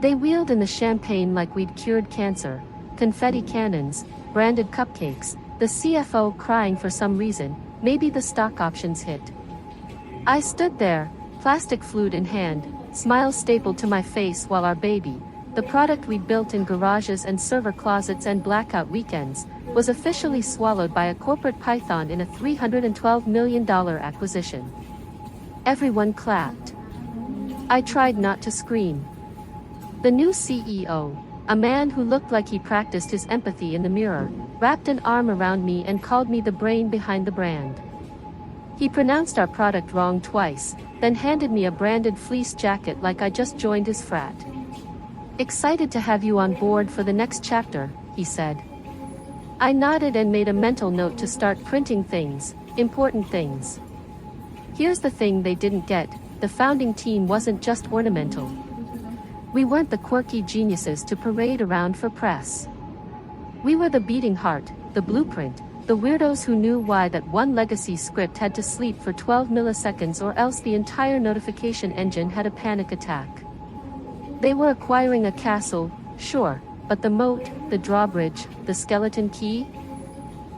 They wheeled in the champagne like we'd cured cancer, confetti cannons, branded cupcakes, the CFO crying for some reason, maybe the stock options hit. I stood there, plastic flute in hand, smile stapled to my face while our baby, the product we built in garages and server closets and blackout weekends, was officially swallowed by a corporate python in a $312 million acquisition. Everyone clapped. I tried not to scream. The new CEO, a man who looked like he practiced his empathy in the mirror, wrapped an arm around me and called me the brain behind the brand. He pronounced our product wrong twice, then handed me a branded fleece jacket like I just joined his frat. "Excited to have you on board for the next chapter," he said. I nodded and made a mental note to start printing things, important things. Here's the thing they didn't get: the founding team wasn't just ornamental. We weren't the quirky geniuses to parade around for press. We were the beating heart, the blueprint, the weirdos who knew why that one legacy script had to sleep for 12 milliseconds or else the entire notification engine had a panic attack. They were acquiring a castle, sure, but the moat, the drawbridge, the skeleton key?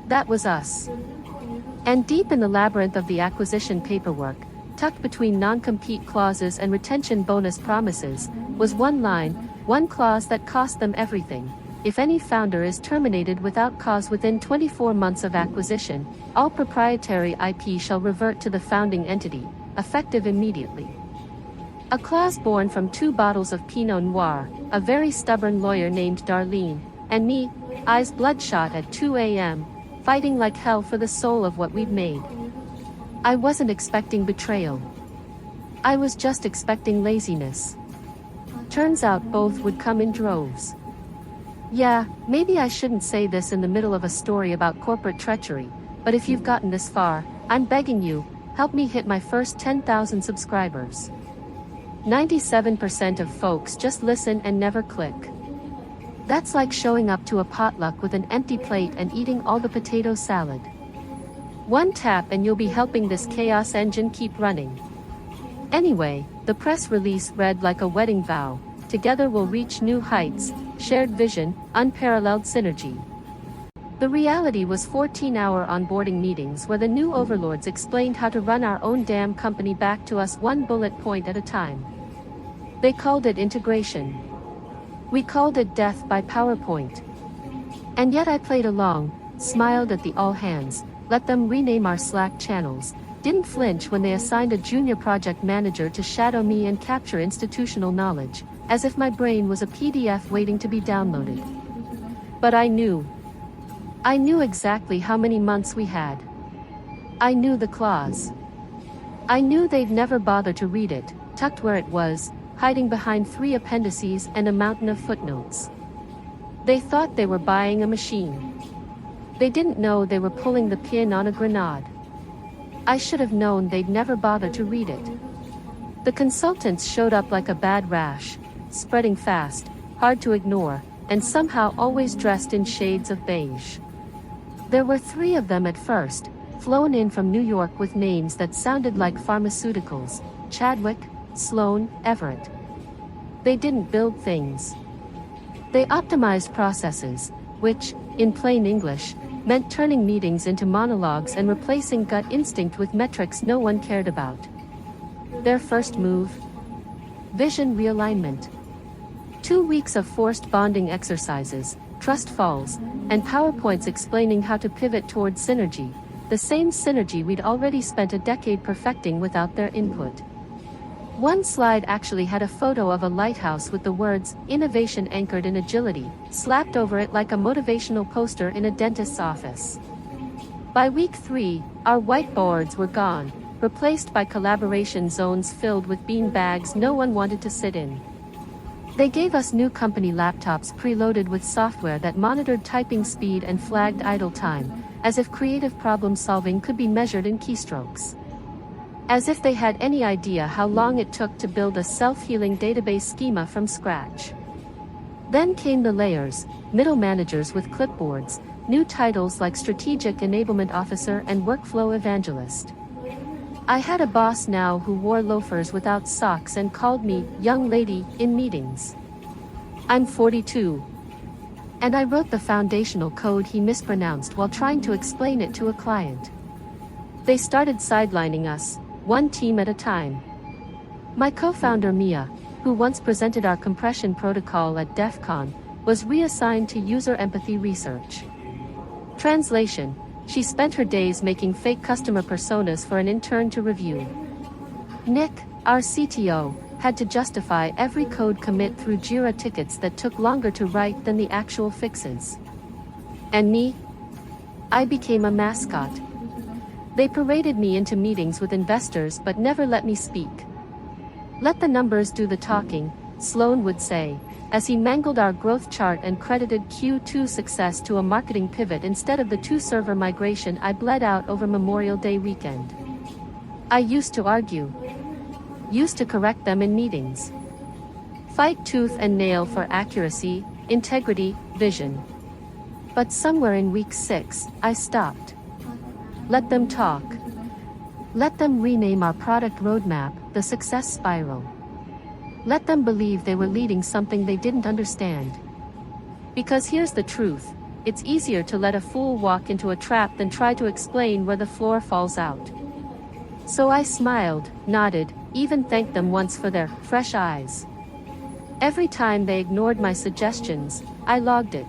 That was us. And deep in the labyrinth of the acquisition paperwork, tucked between non-compete clauses and retention bonus promises, was one line, one clause that cost them everything. If any founder is terminated without cause within 24 months of acquisition, all proprietary IP shall revert to the founding entity, effective immediately. A clause born from 2 bottles of Pinot Noir, a very stubborn lawyer named Darlene, and me, eyes bloodshot at 2 a.m., fighting like hell for the soul of what we'd made. I wasn't expecting betrayal. I was just expecting laziness. Turns out both would come in droves. Yeah, maybe I shouldn't say this in the middle of a story about corporate treachery, but if you've gotten this far, I'm begging you, help me hit my first 10,000 subscribers. 97% of folks just listen and never click. That's like showing up to a potluck with an empty plate and eating all the potato salad. One tap and you'll be helping this chaos engine keep running. Anyway, the press release read like a wedding vow: together we'll reach new heights, shared vision, unparalleled synergy. The reality was 14-hour onboarding meetings where the new overlords explained how to run our own damn company back to us one bullet point at a time. They called it integration. We called it death by PowerPoint. And yet I played along, smiled at the all hands, let them rename our Slack channels, didn't flinch when they assigned a junior project manager to shadow me and capture institutional knowledge, as if my brain was a PDF waiting to be downloaded. But I knew. I knew exactly how many months we had. I knew the clause. I knew they'd never bother to read it, tucked where it was, hiding behind 3 appendices and a mountain of footnotes. They thought they were buying a machine. They didn't know they were pulling the pin on a grenade. I should have known they'd never bother to read it. The consultants showed up like a bad rash, spreading fast, hard to ignore, and somehow always dressed in shades of beige. There were 3 of them at first, flown in from New York with names that sounded like pharmaceuticals: Chadwick, Sloan, Everett. They didn't build things. They optimized processes, which, in plain English, meant turning meetings into monologues and replacing gut instinct with metrics no one cared about. Their first move? Vision realignment. 2 weeks of forced bonding exercises, trust falls, and PowerPoints explaining how to pivot toward synergy, the same synergy we'd already spent a decade perfecting without their input. One slide actually had a photo of a lighthouse with the words, "Innovation anchored in agility," slapped over it like a motivational poster in a dentist's office. By week 3, our whiteboards were gone, replaced by collaboration zones filled with bean bags no one wanted to sit in. They gave us new company laptops preloaded with software that monitored typing speed and flagged idle time, as if creative problem solving could be measured in keystrokes. As if they had any idea how long it took to build a self-healing database schema from scratch. Then came the layers, middle managers with clipboards, new titles like Strategic Enablement Officer and Workflow Evangelist. I had a boss now who wore loafers without socks and called me "young lady" in meetings. I'm 42. And I wrote the foundational code he mispronounced while trying to explain it to a client. They started sidelining us, one team at a time. My co-founder Mia, who once presented our compression protocol at DEF CON, was reassigned to user empathy research. Translation: she spent her days making fake customer personas for an intern to review. Nick, our CTO, had to justify every code commit through Jira tickets that took longer to write than the actual fixes. And me? I became a mascot. They paraded me into meetings with investors but never let me speak. Let the numbers do the talking, Sloan would say, as he mangled our growth chart and credited Q2 success to a marketing pivot instead of the 2-server migration I bled out over Memorial Day weekend. I used to argue. Used to correct them in meetings. Fight tooth and nail for accuracy, integrity, vision. But somewhere in week 6, I stopped. Let them talk. Let them rename our product roadmap, the success spiral. Let them believe they were leading something they didn't understand. Because here's the truth, it's easier to let a fool walk into a trap than try to explain where the floor falls out. So I smiled, nodded, even thanked them once for their fresh eyes. Every time they ignored my suggestions, I logged it.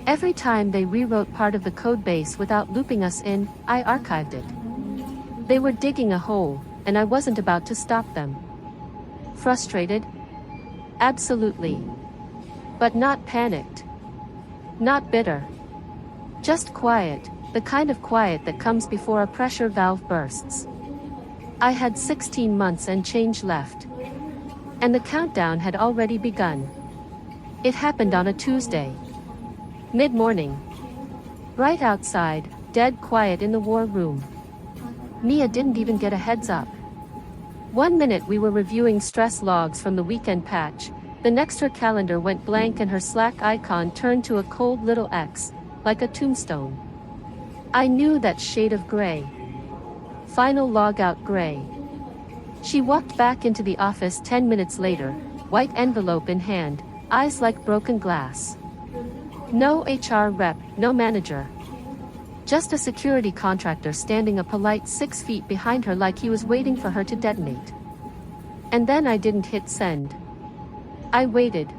Every time they rewrote part of the code base without looping us in, I archived it. They were digging a hole, and I wasn't about to stop them. Frustrated? Absolutely. But not panicked. Not bitter. Just quiet, the kind of quiet that comes before a pressure valve bursts. I had 16 months and change left. And the countdown had already begun. It happened on a Tuesday. Mid-morning. Right outside, dead quiet in the war room. Mia didn't even get a heads up. 1 minute we were reviewing stress logs from the weekend patch, the next her calendar went blank and her Slack icon turned to a cold little X, like a tombstone. I knew that shade of gray. Final logout gray. She walked back into the office 10 minutes later, white envelope in hand, eyes like broken glass. No HR rep, no manager. Just a security contractor standing a polite 6 feet behind her like he was waiting for her to detonate. And then I didn't hit send. I waited.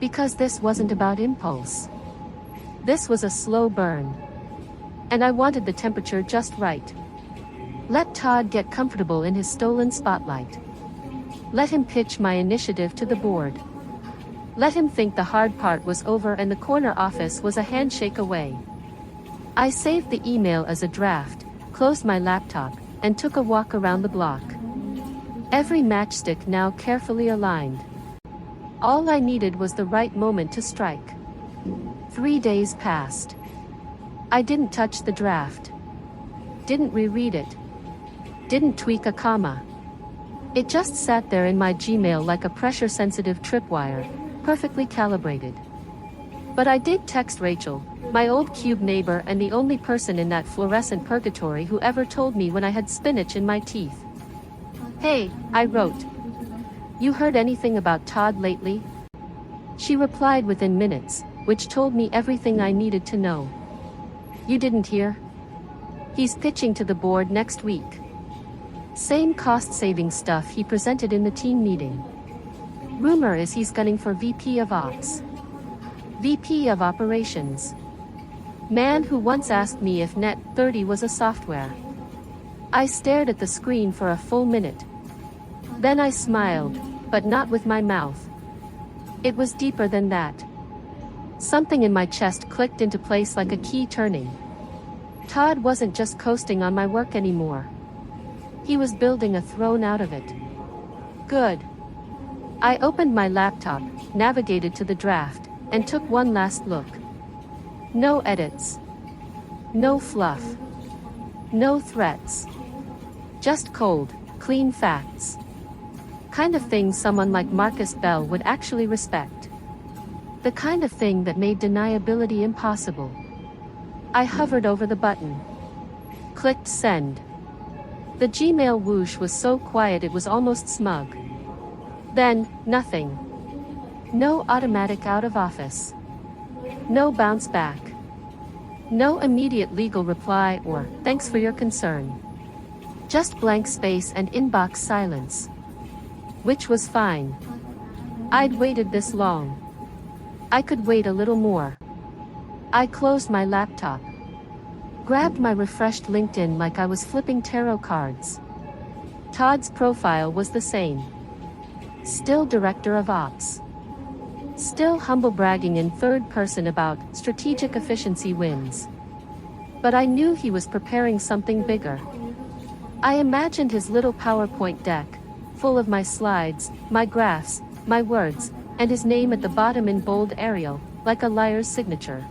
Because this wasn't about impulse. This was a slow burn. And I wanted the temperature just right. Let Todd get comfortable in his stolen spotlight. Let him pitch my initiative to the board. Let him think the hard part was over and the corner office was a handshake away. I saved the email as a draft, closed my laptop, and took a walk around the block. Every matchstick now carefully aligned. All I needed was the right moment to strike. 3 days passed. I didn't touch the draft. Didn't reread it. Didn't tweak a comma. It just sat there in my Gmail like a pressure-sensitive tripwire, perfectly calibrated. But I did text Rachel, my old cube neighbor and the only person in that fluorescent purgatory who ever told me when I had spinach in my teeth. Hey, I wrote. You heard anything about Todd lately? She replied within minutes, which told me everything I needed to know. You didn't hear? He's pitching to the board next week. Same cost-saving stuff he presented in the team meeting. Rumor is he's gunning for VP of Ops. VP of Operations. Man who once asked me if Net 30 was a software. I stared at the screen for a full minute. Then I smiled, but not with my mouth. It was deeper than that. Something in my chest clicked into place like a key turning. Todd wasn't just coasting on my work anymore. He was building a throne out of it. Good. I opened my laptop, navigated to the draft, and took one last look. No edits. No fluff. No threats. Just cold, clean facts. Kind of thing someone like Marcus Bell would actually respect. The kind of thing that made deniability impossible. I hovered over the button. Clicked send. The Gmail whoosh was so quiet it was almost smug. Then, nothing. No automatic out of office. No bounce back. No immediate legal reply or, thanks for your concern. Just blank space and inbox silence. Which was fine. I'd waited this long. I could wait a little more. I closed my laptop. Grabbed my refreshed LinkedIn like I was flipping tarot cards. Todd's profile was the same. Still director of ops. Still humble bragging in third person about strategic efficiency wins. But I knew he was preparing something bigger. I imagined his little PowerPoint deck, full of my slides, my graphs, my words, and his name at the bottom in bold Arial, like a liar's signature.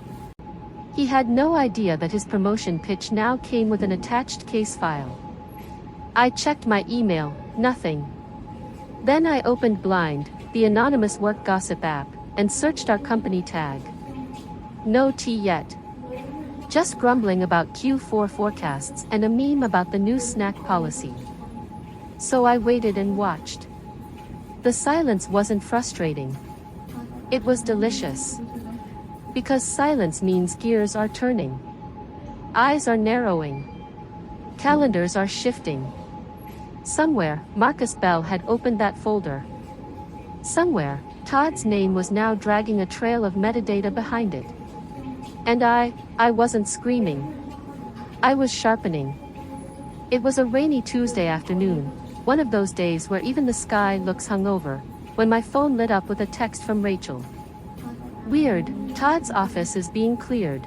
He had no idea that his promotion pitch now came with an attached case file. I checked my email, nothing. Then I opened Blind, the anonymous work gossip app, and searched our company tag. No tea yet. Just grumbling about Q4 forecasts and a meme about the new snack policy. So I waited and watched. The silence wasn't frustrating. It was delicious. Because silence means gears are turning. Eyes are narrowing. Calendars are shifting. Somewhere, Marcus Bell had opened that folder. Somewhere, Todd's name was now dragging a trail of metadata behind it. And I wasn't screaming. I was sharpening. It was a rainy Tuesday afternoon, one of those days where even the sky looks hungover, when my phone lit up with a text from Rachel. Weird, Todd's office is being cleared.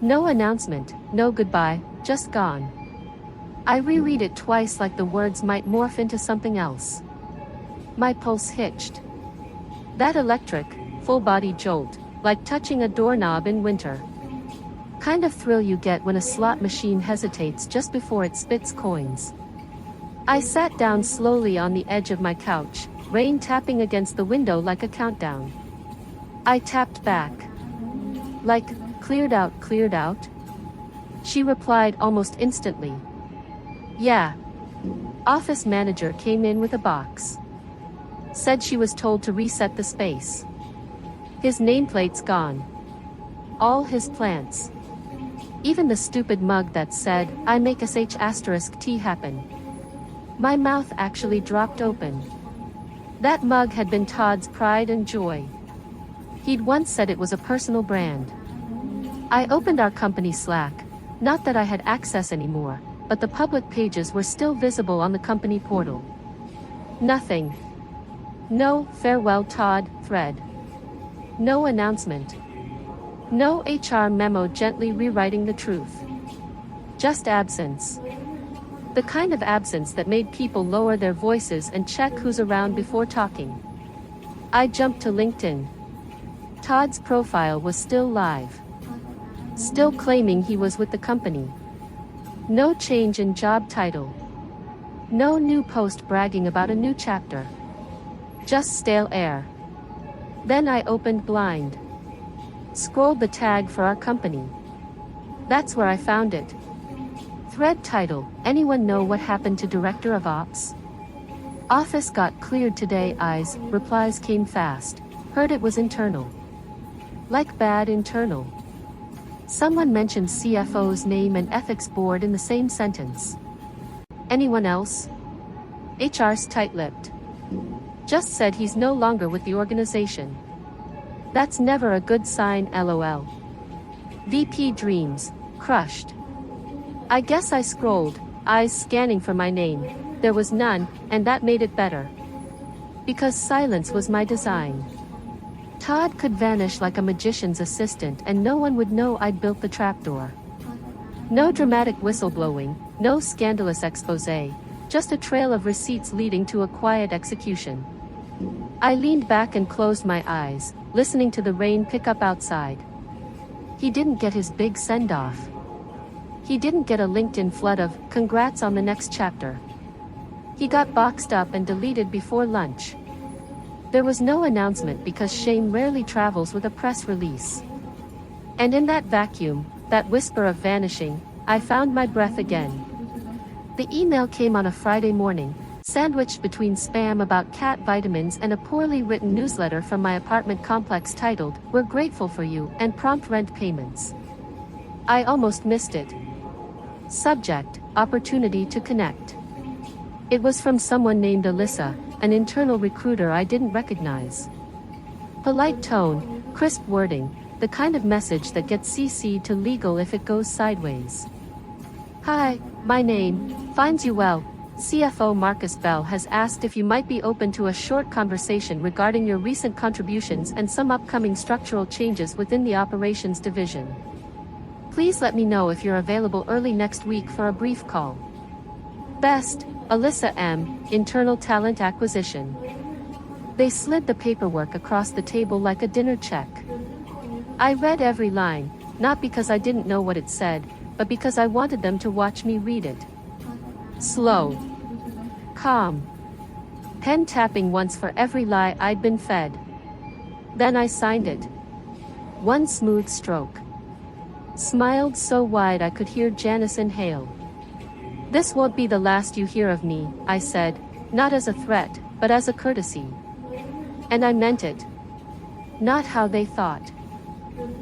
No announcement, no goodbye, just gone. I reread it twice like the words might morph into something else. My pulse hitched. That electric, full-body jolt, like touching a doorknob in winter. Kind of thrill you get when a slot machine hesitates just before it spits coins. I sat down slowly on the edge of my couch, rain tapping against the window like a countdown. I tapped back. Like, cleared out, cleared out? She replied almost instantly. Yeah. Office manager came in with a box. Said she was told to reset the space. His nameplate's gone. All his plants. Even the stupid mug that said, I make sh*T happen. My mouth actually dropped open. That mug had been Todd's pride and joy. He'd once said it was a personal brand. I opened our company Slack, not that I had access anymore, but the public pages were still visible on the company portal. Nothing. No farewell Todd thread. No announcement. No HR memo gently rewriting the truth. Just absence. The kind of absence that made people lower their voices and check who's around before talking. I jumped to LinkedIn. Todd's profile was still live. Still claiming he was with the company. No change in job title. No new post bragging about a new chapter. Just stale air. Then I opened Blind. Scrolled the tag for our company. That's where I found it. Thread title, anyone know what happened to Director of Ops? Office got cleared today. Eyes, replies came fast. Heard it was internal. Like bad internal. Someone mentioned CFO's name and ethics board in the same sentence. Anyone else? HR's tight-lipped. Just said he's no longer with the organization. That's never a good sign, lol. VP dreams, crushed. I guess I scrolled, eyes scanning for my name. There was none, and that made it better. Because silence was my design. Todd could vanish like a magician's assistant and no one would know I'd built the trapdoor. No dramatic whistleblowing, no scandalous expose, just a trail of receipts leading to a quiet execution. I leaned back and closed my eyes, listening to the rain pick up outside. He didn't get his big send-off. He didn't get a LinkedIn flood of, congrats on the next chapter. He got boxed up and deleted before lunch. There was no announcement because shame rarely travels with a press release. And in that vacuum, that whisper of vanishing, I found my breath again. The email came on a Friday morning, Sandwiched between spam about cat vitamins and a poorly written newsletter from my apartment complex titled, "We're grateful for you," and prompt rent payments. I almost missed it. Subject: opportunity to connect. It was from someone named Alyssa, an internal recruiter I didn't recognize. Polite tone, crisp wording, the kind of message that gets CC'd to legal if it goes sideways. "Hi, my name, finds you well. CFO Marcus Bell has asked if you might be open to a short conversation regarding your recent contributions and some upcoming structural changes within the operations division. Please let me know if you're available early next week for a brief call. Best, Alyssa M., Internal Talent Acquisition." They slid the paperwork across the table like a dinner check. I read every line, not because I didn't know what it said, but because I wanted them to watch me read it. Slow. Calm. Pen tapping once for every lie I'd been fed. Then I signed it. One smooth stroke. Smiled so wide I could hear Janice inhale. "This won't be the last you hear of me," I said, not as a threat, but as a courtesy. And I meant it. Not how they thought.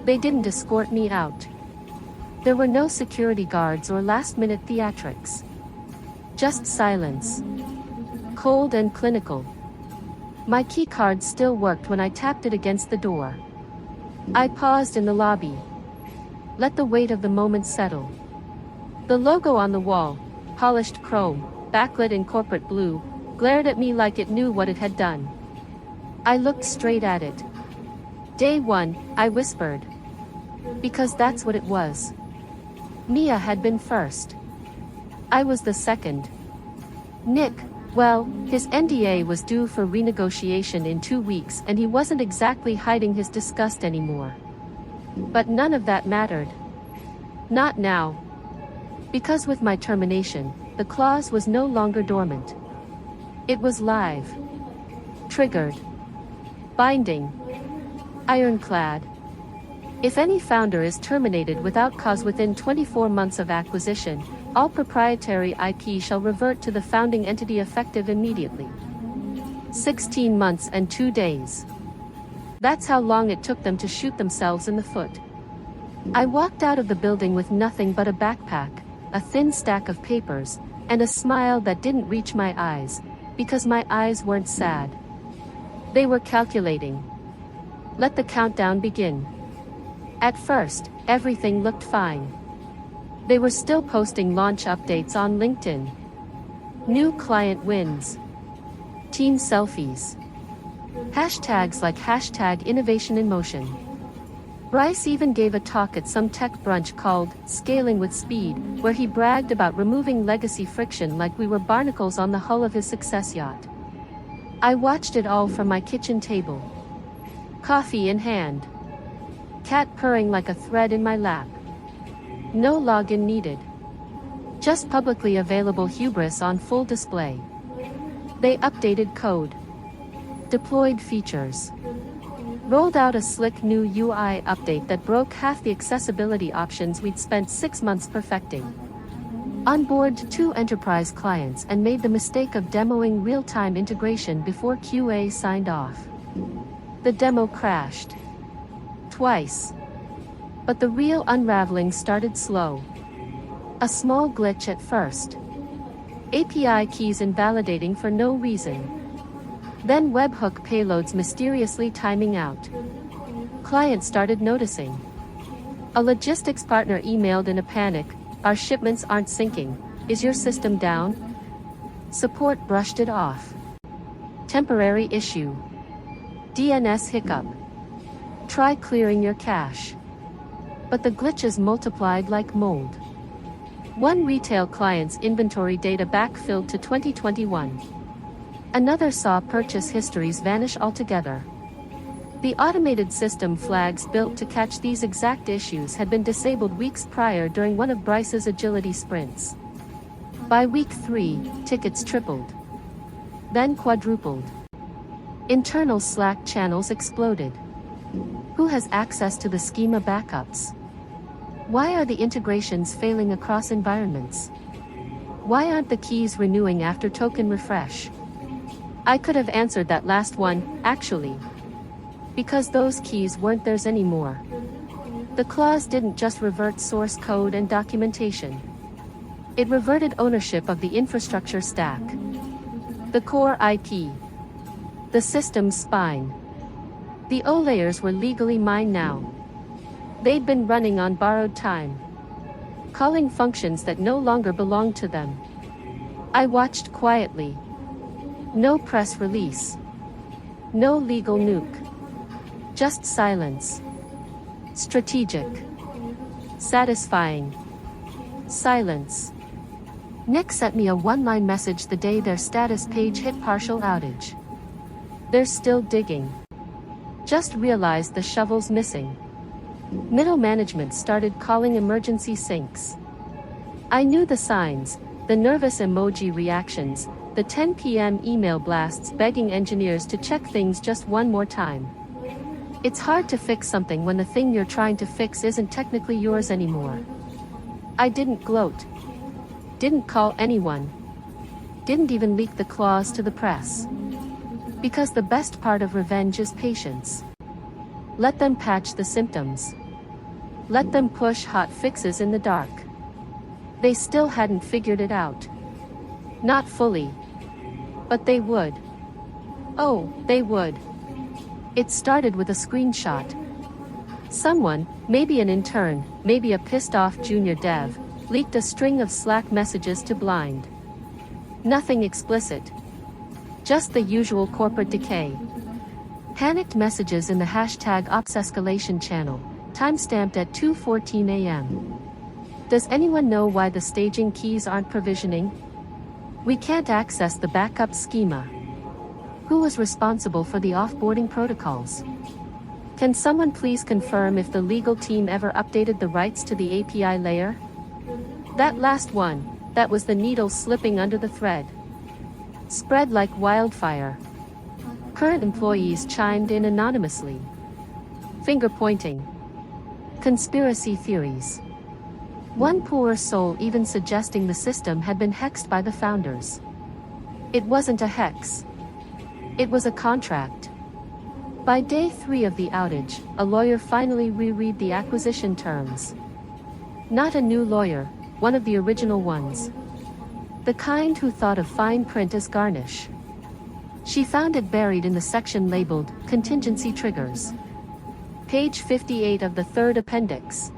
They didn't escort me out. There were no security guards or last-minute theatrics. Just silence. Cold and clinical. My keycard still worked when I tapped it against the door. I paused in the lobby. Let the weight of the moment settle. The logo on the wall, polished chrome, backlit in corporate blue, glared at me like it knew what it had done. I looked straight at it. "Day 1, I whispered. Because that's what it was. Mia had been first. I was the second. Nick, well, his NDA was due for renegotiation in 2 weeks and he wasn't exactly hiding his disgust anymore. But none of that mattered. Not now. Because with my termination, the clause was no longer dormant. It was live. Triggered. Binding. Ironclad. If any founder is terminated without cause within 24 months of acquisition, all proprietary IP shall revert to the founding entity effective immediately. 16 months and 2 days. That's how long it took them to shoot themselves in the foot. I walked out of the building with nothing but a backpack, a thin stack of papers, and a smile that didn't reach my eyes, because my eyes weren't sad. They were calculating. Let the countdown begin. At first, everything looked fine. They were still posting launch updates on LinkedIn. New client wins. Team selfies. Hashtags like #InnovationInMotion. Bryce even gave a talk at some tech brunch called Scaling with Speed, where he bragged about removing legacy friction like we were barnacles on the hull of his success yacht. I watched it all from my kitchen table. Coffee in hand. Cat purring like a thread in my lap. No login needed. Just publicly available hubris on full display. They updated code. Deployed features. Rolled out a slick new UI update that broke half the accessibility options we'd spent 6 months perfecting. Onboarded 2 enterprise clients and made the mistake of demoing real-time integration before QA signed off. The demo crashed. Twice. But the real unraveling started slow. A small glitch at first. API keys invalidating for no reason. Then webhook payloads mysteriously timing out. Clients started noticing. A logistics partner emailed in a panic, "Our shipments aren't syncing. Is your system down?" Support brushed it off. Temporary issue. DNS hiccup. Try clearing your cache. But the glitches multiplied like mold. One retail client's inventory data backfilled to 2021. Another saw purchase histories vanish altogether. The automated system flags built to catch these exact issues had been disabled weeks prior during one of Bryce's agility sprints. By week 3, tickets tripled. Then quadrupled. Internal Slack channels exploded. Who has access to the schema backups? Why are the integrations failing across environments? Why aren't the keys renewing after token refresh? I could have answered that last one, actually. Because those keys weren't theirs anymore. The clause didn't just revert source code and documentation. It reverted ownership of the infrastructure stack. The core IP. The system's spine. The O layers were legally mine now. They'd been running on borrowed time, calling functions that no longer belonged to them. I watched quietly. No press release. No legal nuke. Just silence. Strategic. Satisfying. Silence. Nick sent me a one-line message the day their status page hit partial outage. They're still digging. Just realized the shovel's missing. Middle management started calling emergency syncs. I knew the signs, the nervous emoji reactions, the 10 p.m. email blasts begging engineers to check things just one more time. It's hard to fix something when the thing you're trying to fix isn't technically yours anymore. I didn't gloat. Didn't call anyone. Didn't even leak the clause to the press. Because the best part of revenge is patience. Let them patch the symptoms. Let them push hot fixes in the dark. They still hadn't figured it out. Not fully. But they would. Oh, they would. It started with a screenshot. Someone, maybe an intern, maybe a pissed-off junior dev, leaked a string of Slack messages to Blind. Nothing explicit. Just the usual corporate decay. Panicked messages in the hashtag ops escalation channel, timestamped at 2:14 a.m. Does anyone know why the staging keys aren't provisioning? We can't access the backup schema. Who was responsible for the offboarding protocols? Can someone please confirm if the legal team ever updated the rights to the API layer? That last one, that was the needle slipping under the thread. Spread like wildfire. Current employees chimed in anonymously. Finger pointing. Conspiracy theories. One poor soul even suggesting the system had been hexed by the founders. It wasn't a hex. It was a contract. By day 3 of the outage, a lawyer finally reread the acquisition terms. Not a new lawyer, one of the original ones. The kind who thought of fine print as garnish. She found it buried in the section labeled Contingency Triggers. Page 58 of the third appendix.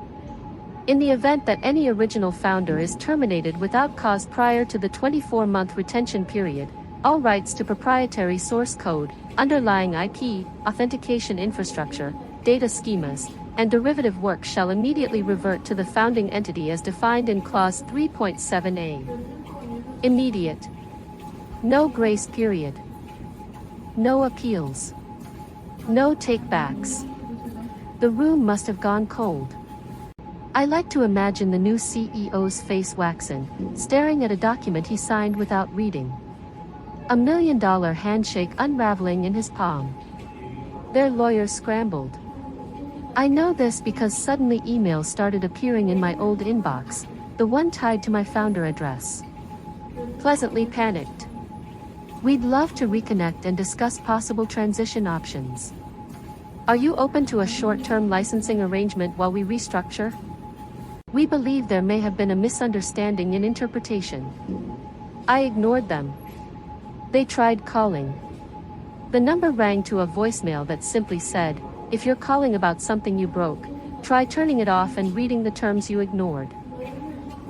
In the event that any original founder is terminated without cause prior to the 24-month retention period, all rights to proprietary source code, underlying IP, authentication infrastructure, data schemas, and derivative work shall immediately revert to the founding entity as defined in Clause 3.7a. Immediate. No grace period. No appeals. No takebacks. The room must have gone cold. I like to imagine the new CEO's face waxen, staring at a document he signed without reading. $1 million handshake unraveling in his palm. Their lawyers scrambled. I know this because suddenly emails started appearing in my old inbox, the one tied to my founder address. Pleasantly panicked. We'd love to reconnect and discuss possible transition options. Are you open to a short-term licensing arrangement while we restructure? We believe there may have been a misunderstanding in interpretation. I ignored them. They tried calling. The number rang to a voicemail that simply said, "If you're calling about something you broke, try turning it off and reading the terms you ignored."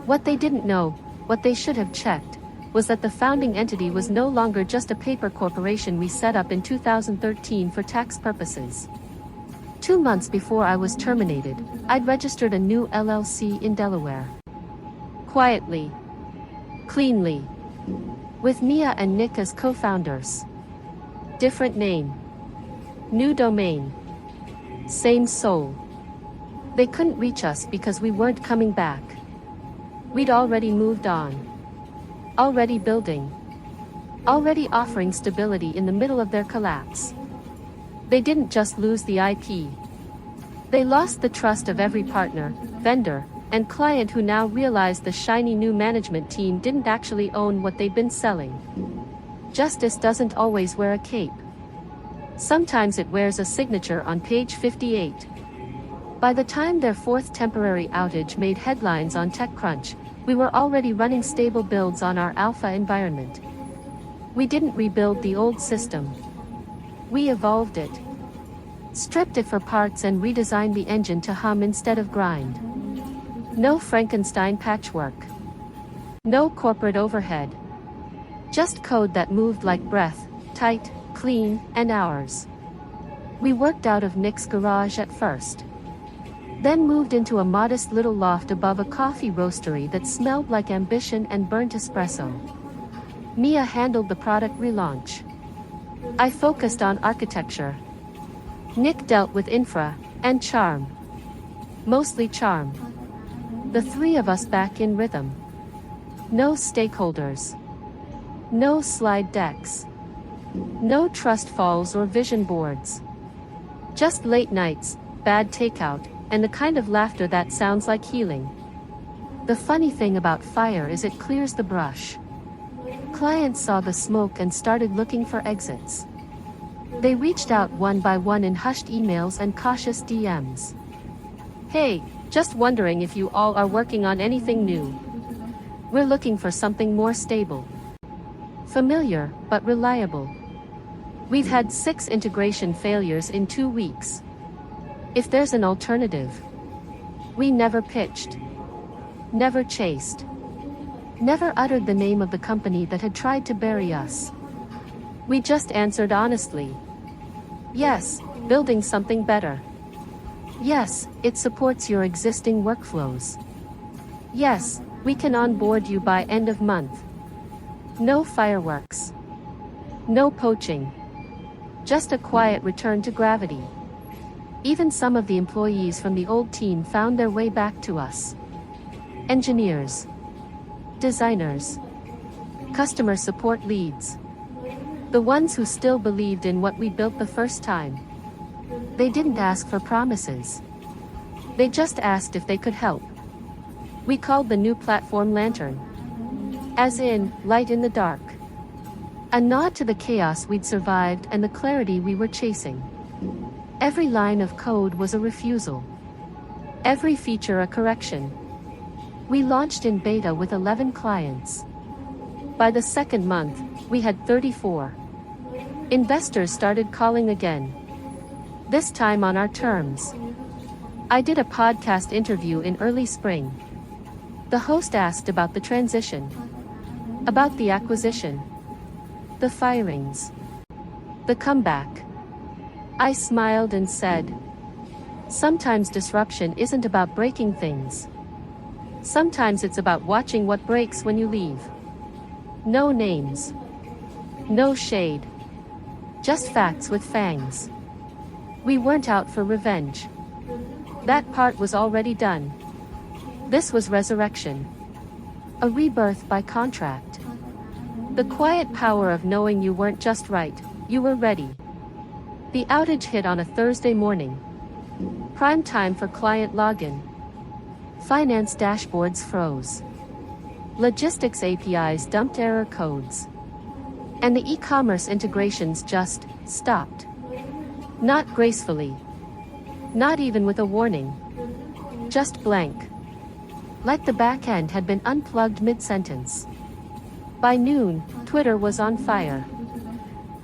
What they didn't know, what they should have checked, was that the founding entity was no longer just a paper corporation we set up in 2013 for tax purposes. 2 months before I was terminated, I'd registered a new LLC in Delaware. Quietly. Cleanly. With Mia and Nick as co-founders. Different name. New domain. Same soul. They couldn't reach us because we weren't coming back. We'd already moved on. Already building. Already offering stability in the middle of their collapse. They didn't just lose the IP. They lost the trust of every partner, vendor, and client who now realized the shiny new management team didn't actually own what they'd been selling. Justice doesn't always wear a cape. Sometimes it wears a signature on page 58. By the time their fourth temporary outage made headlines on TechCrunch, we were already running stable builds on our alpha environment. We didn't rebuild the old system. We evolved it. Stripped it for parts and redesigned the engine to hum instead of grind. No Frankenstein patchwork. No corporate overhead. Just code that moved like breath, tight, clean, and ours. We worked out of Nick's garage at first. Then moved into a modest little loft above a coffee roastery that smelled like ambition and burnt espresso. Mia handled the product relaunch. I focused on architecture. Nick dealt with infra and charm. Mostly charm. The three of us back in rhythm. No stakeholders. No slide decks. No trust falls or vision boards. Just late nights, bad takeout, and the kind of laughter that sounds like healing. The funny thing about fire is it clears the brush. Clients saw the smoke and started looking for exits. They reached out one by one in hushed emails and cautious DMs. Hey, just wondering if you all are working on anything new. We're looking for something more stable. Familiar, but reliable. We've had 6 integration failures in 2 weeks. If there's an alternative. We never pitched. Never chased. Never uttered the name of the company that had tried to bury us. We just answered honestly. Yes, building something better. Yes, it supports your existing workflows. Yes, we can onboard you by end of month. No fireworks. No poaching. Just a quiet return to gravity. Even some of the employees from the old team found their way back to us. Engineers. Designers. Customer support leads. The ones who still believed in what we built the first time. They didn't ask for promises. They just asked if they could help. We called the new platform Lantern. As in, light in the dark. A nod to the chaos we'd survived and the clarity we were chasing. Every line of code was a refusal. Every feature a correction. We launched in beta with 11 clients. By the second month, we had 34. Investors started calling again. This time on our terms. I did a podcast interview in early spring. The host asked about the transition. About the acquisition. The firings. The comeback. I smiled and said, sometimes disruption isn't about breaking things. Sometimes it's about watching what breaks when you leave. No names. No shade. Just facts with fangs. We weren't out for revenge. That part was already done. This was resurrection. A rebirth by contract. The quiet power of knowing you weren't just right, you were ready. The outage hit on a Thursday morning. Prime time for client login. Finance dashboards froze. Logistics APIs dumped error codes. And the e-commerce integrations just stopped. Not gracefully. Not even with a warning. Just blank. Like the back end had been unplugged mid-sentence. By noon, Twitter was on fire.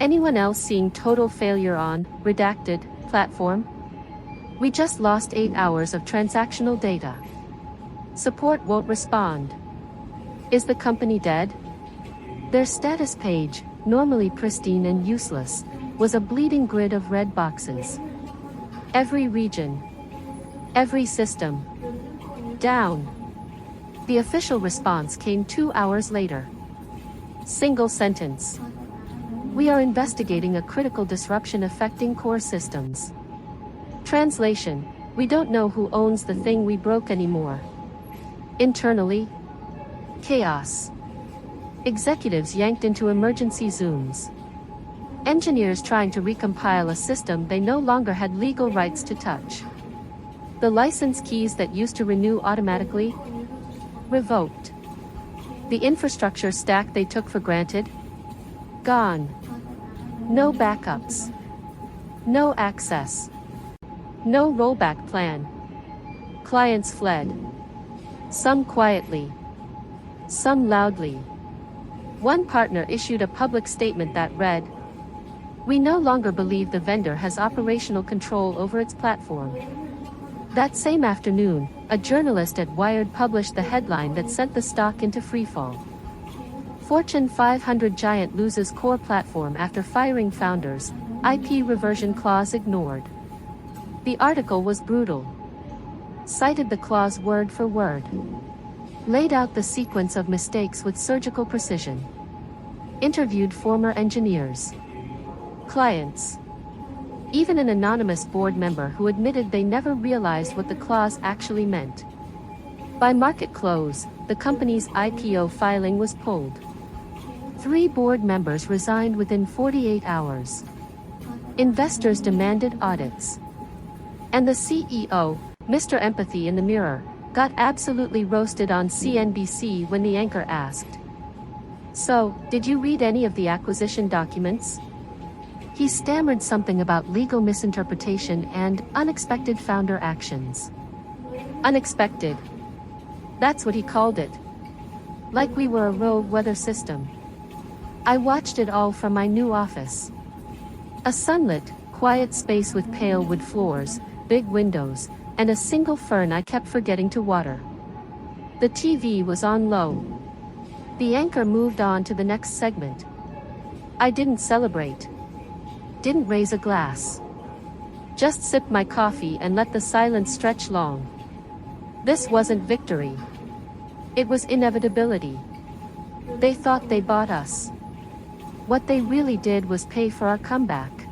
Anyone else seeing total failure on, redacted, platform? We just lost 8 hours of transactional data. Support won't respond. Is the company dead? Their status page, normally pristine and useless, was a bleeding grid of red boxes. Every region. Every system. Down. The official response came 2 hours later. Single sentence. We are investigating a critical disruption affecting core systems. Translation: we don't know who owns the thing we broke anymore. Internally, chaos. Executives yanked into emergency Zooms. Engineers trying to recompile a system they no longer had legal rights to touch. The license keys that used to renew automatically? Revoked. The infrastructure stack they took for granted? Gone. No backups. No access. No rollback plan. Clients fled. Some quietly. Some loudly. One partner issued a public statement that read, "We no longer believe the vendor has operational control over its platform." That same afternoon, a journalist at Wired published the headline that sent the stock into freefall. Fortune 500 giant loses core platform after firing founders, IP reversion clause ignored. The article was brutal. Cited the clause word for word. Laid out the sequence of mistakes with surgical precision. Interviewed former engineers. Clients. Even an anonymous board member who admitted they never realized what the clause actually meant. By market close, the company's IPO filing was pulled. 3 board members resigned within 48 hours. Investors demanded audits. And the CEO, Mr. Empathy in the Mirror, got absolutely roasted on CNBC when the anchor asked, "So, did you read any of the acquisition documents?" He stammered something about legal misinterpretation and unexpected founder actions. Unexpected. That's what he called it. Like we were a rogue weather system. I watched it all from my new office. A sunlit, quiet space with pale wood floors, big windows, and a single fern I kept forgetting to water. The TV was on low. The anchor moved on to the next segment. I didn't celebrate. Didn't raise a glass. Just sipped my coffee and let the silence stretch long. This wasn't victory. It was inevitability. They thought they bought us. What they really did was pay for our comeback.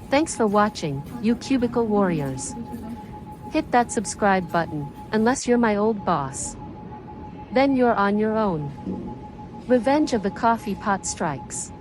Thanks for watching, you cubicle warriors. Hit that subscribe button, unless you're my old boss. Then you're on your own. Revenge of the coffee pot strikes.